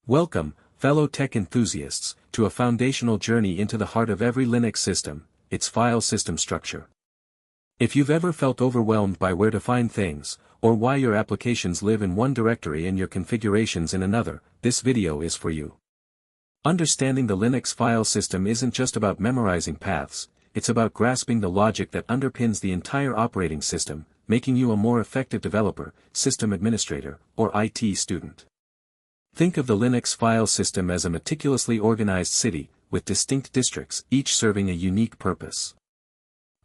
Welcome, fellow tech enthusiasts, to a foundational journey into the heart of every Linux system, its file system structure. If you've ever felt overwhelmed by where to find things, or why your applications live in one directory and your configurations in another, this video is for you. Understanding the Linux file system isn't just about memorizing paths, it's about grasping the logic that underpins the entire operating system, making you a more effective developer, system administrator, or IT student. Think of the Linux file system as a meticulously organized city, with distinct districts, each serving a unique purpose.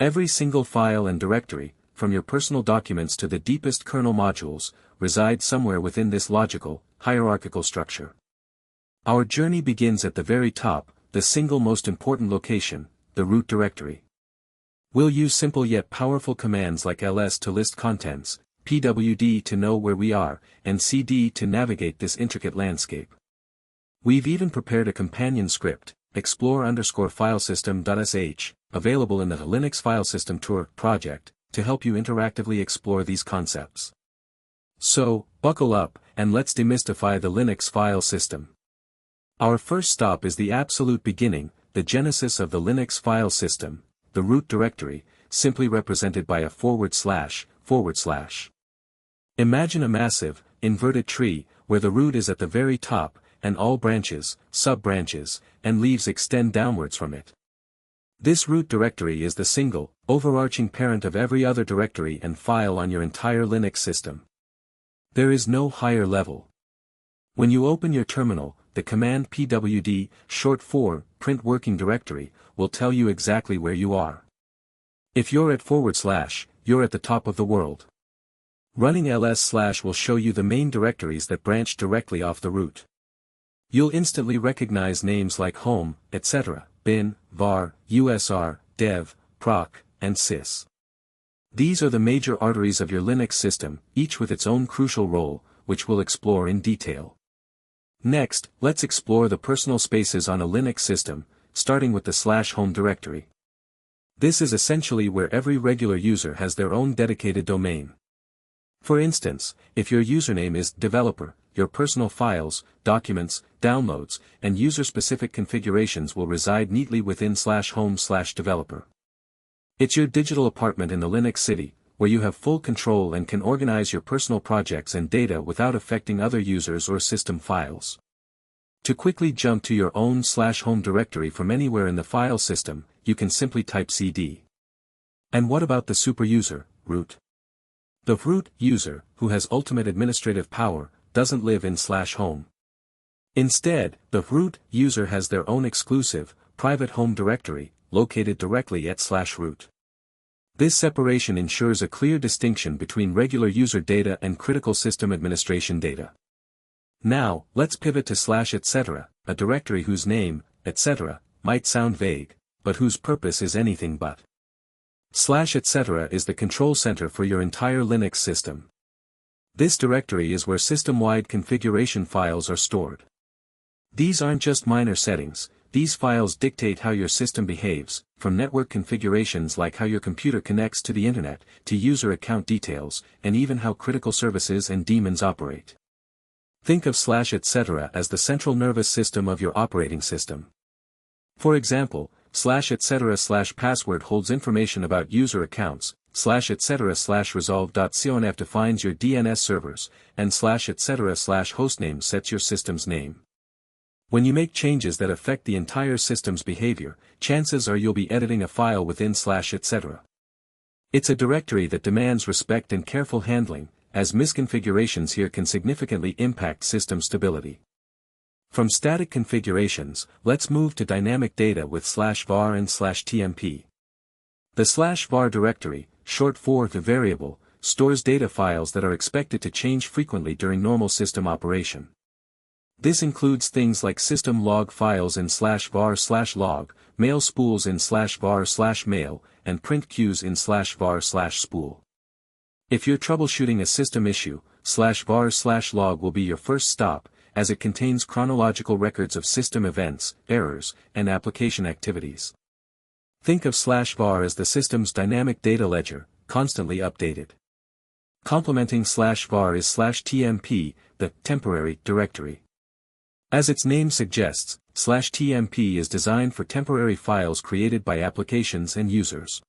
Every single file and directory, from your personal documents to the deepest kernel modules, resides somewhere within this logical, hierarchical structure. Our journey begins at the very top, the single most important location, the root directory. We'll use simple yet powerful commands like ls to list contents, pwd to know where we are, and cd to navigate this intricate landscape. We've even prepared a companion script, explore_filesystem.sh, available in the Linux File System Tour project, to help you interactively explore these concepts. So, buckle up, and let's demystify the Linux file system. Our first stop is the absolute beginning, the genesis of the Linux file system, the root directory, simply represented by a //. Imagine a massive, inverted tree, where the root is at the very top, and all branches, sub-branches, and leaves extend downwards from it. This root directory is the single, overarching parent of every other directory and file on your entire Linux system. There is no higher level. When you open your terminal, the command pwd, short for print working directory, will tell you exactly where you are. If you're at /, you're at the top of the world. Running ls/ will show you the main directories that branch directly off the root. You'll instantly recognize names like home, etc., bin, var, usr, dev, proc, and sys. These are the major arteries of your Linux system, each with its own crucial role, which we'll explore in detail. Next, let's explore the personal spaces on a Linux system, starting with the /home directory. This is essentially where every regular user has their own dedicated domain. For instance, if your username is developer, your personal files, documents, downloads, and user-specific configurations will reside neatly within /home/developer. It's your digital apartment in the Linux city, where you have full control and can organize your personal projects and data without affecting other users or system files. To quickly jump to your own /home directory from anywhere in the file system, you can simply type cd. And what about the superuser, root? The root user, who has ultimate administrative power, doesn't live in /home. Instead, the root user has their own exclusive, private home directory, located directly at /root. This separation ensures a clear distinction between regular user data and critical system administration data. Now, let's pivot to /etc., a directory whose name, etc., might sound vague, but whose purpose is anything but. /etc. is the control center for your entire Linux system. This directory is where system-wide configuration files are stored. These aren't just minor settings, these files dictate how your system behaves, from network configurations like how your computer connects to the internet, to user account details, and even how critical services and daemons operate. Think of /etc. as the central nervous system of your operating system. For example, /etc/password holds information about user accounts, /etc/resolve.conf defines your DNS servers, and /etc/hostname sets your system's name. When you make changes that affect the entire system's behavior, chances are you'll be editing a file within /etc. It's a directory that demands respect and careful handling, as misconfigurations here can significantly impact system stability. From static configurations, let's move to dynamic data with /var and /tmp. The /var directory, short for the variable, stores data files that are expected to change frequently during normal system operation. This includes things like system log files in /var/log, mail spools in /var/mail, and print queues in /var/spool. If you're troubleshooting a system issue, /var/log will be your first stop, as it contains chronological records of system events, errors, and application activities. Think of /var as the system's dynamic data ledger, constantly updated. Complementing /var is /tmp, the temporary directory. As its name suggests, /tmp is designed for temporary files created by applications and users.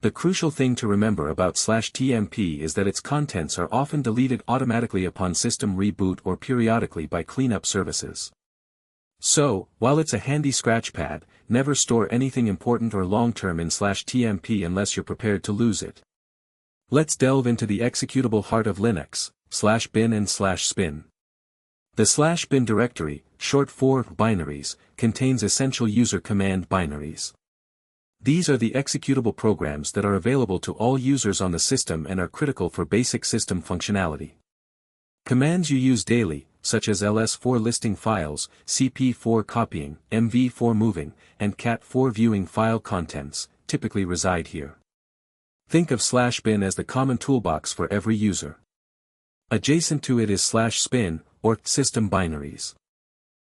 The crucial thing to remember about /tmp is that its contents are often deleted automatically upon system reboot or periodically by cleanup services. So, while it's a handy scratchpad, never store anything important or long-term in /tmp unless you're prepared to lose it. Let's delve into the executable heart of Linux, /bin and /spin. The /bin directory, short for binaries, contains essential user command binaries. These are the executable programs that are available to all users on the system and are critical for basic system functionality. Commands you use daily, such as ls for listing files, cp for copying, mv for moving, and cat for viewing file contents, typically reside here. Think of /bin as the common toolbox for every user. Adjacent to it is /spin, or system binaries.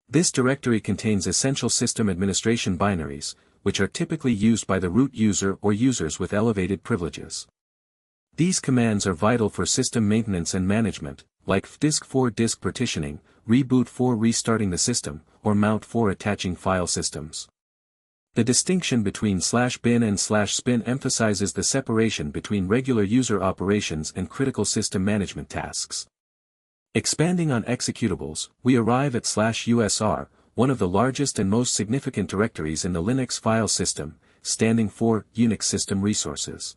This directory contains essential system administration binaries, which are typically used by the root user or users with elevated privileges. These commands are vital for system maintenance and management, like fdisk for disk partitioning, reboot for restarting the system, or mount for attaching file systems. The distinction between /bin and /spin emphasizes the separation between regular user operations and critical system management tasks. Expanding on executables, we arrive at /usr, one of the largest and most significant directories in the Linux file system, standing for Unix System Resources.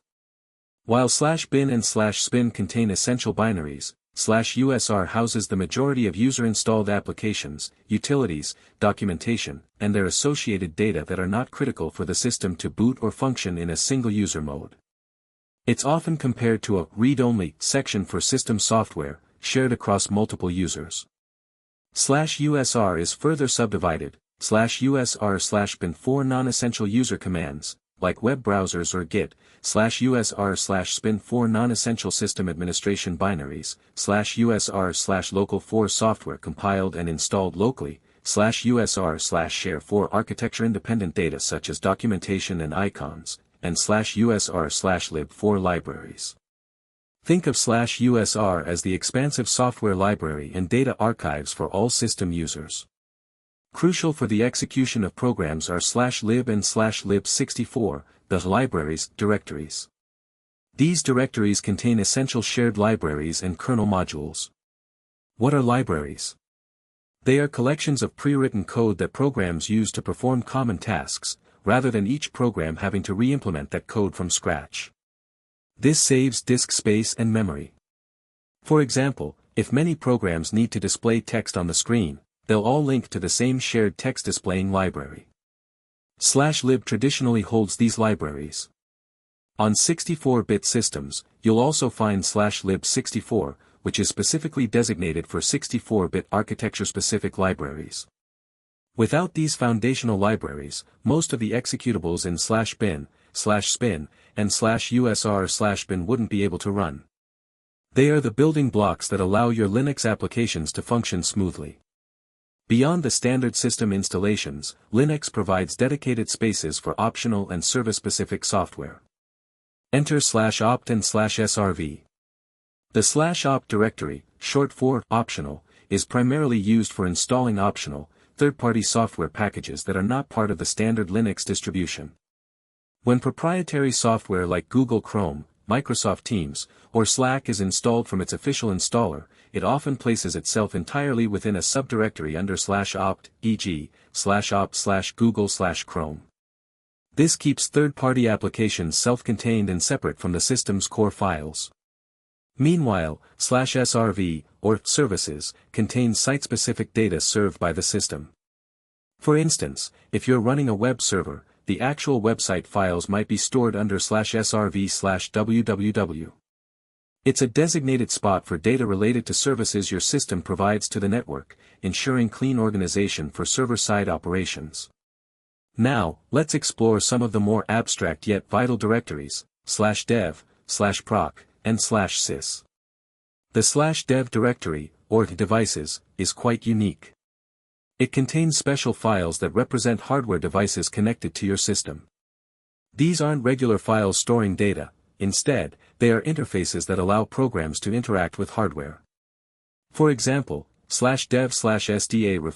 While /bin and /spin contain essential binaries, /usr houses the majority of user-installed applications, utilities, documentation, and their associated data that are not critical for the system to boot or function in a single user mode. It's often compared to a read-only section for system software, shared across multiple users. /usr is further subdivided, /usr/bin for non-essential user commands, like web browsers or Git, /usr/spin for non-essential system administration binaries, /usr/local for software compiled and installed locally, /usr/share for architecture-independent data such as documentation and icons, and /usr/lib for libraries. Think of /usr as the expansive software library and data archives for all system users. Crucial for the execution of programs are /lib and /lib64, the libraries directories. These directories contain essential shared libraries and kernel modules. What are libraries? They are collections of pre-written code that programs use to perform common tasks, rather than each program having to re-implement that code from scratch. This saves disk space and memory. For example, if many programs need to display text on the screen, they'll all link to the same shared text displaying library. /lib traditionally holds these libraries. On 64-bit systems, you'll also find /lib64, which is specifically designated for 64-bit architecture-specific libraries. Without these foundational libraries, most of the executables in /bin, /spin, and /usr/bin wouldn't be able to run. They are the building blocks that allow your Linux applications to function smoothly. Beyond the standard system installations, Linux provides dedicated spaces for optional and service-specific software. Enter /opt and /srv. The /opt directory, short for optional, is primarily used for installing optional, third-party software packages that are not part of the standard Linux distribution. When proprietary software like Google Chrome, Microsoft Teams, or Slack is installed from its official installer, it often places itself entirely within a subdirectory under /opt, e.g., /opt/google/chrome. This keeps third-party applications self-contained and separate from the system's core files. Meanwhile, /srv, or services, contains site-specific data served by the system. For instance, if you're running a web server, the actual website files might be stored under /srv/www. It's a designated spot for data related to services your system provides to the network, ensuring clean organization for server-side operations. Now, let's explore some of the more abstract yet vital directories, /dev, /proc, and /sys. The /dev directory, or devices, is quite unique. It contains special files that represent hardware devices connected to your system. These aren't regular files storing data, instead, they are interfaces that allow programs to interact with hardware. For example, /dev/sda refers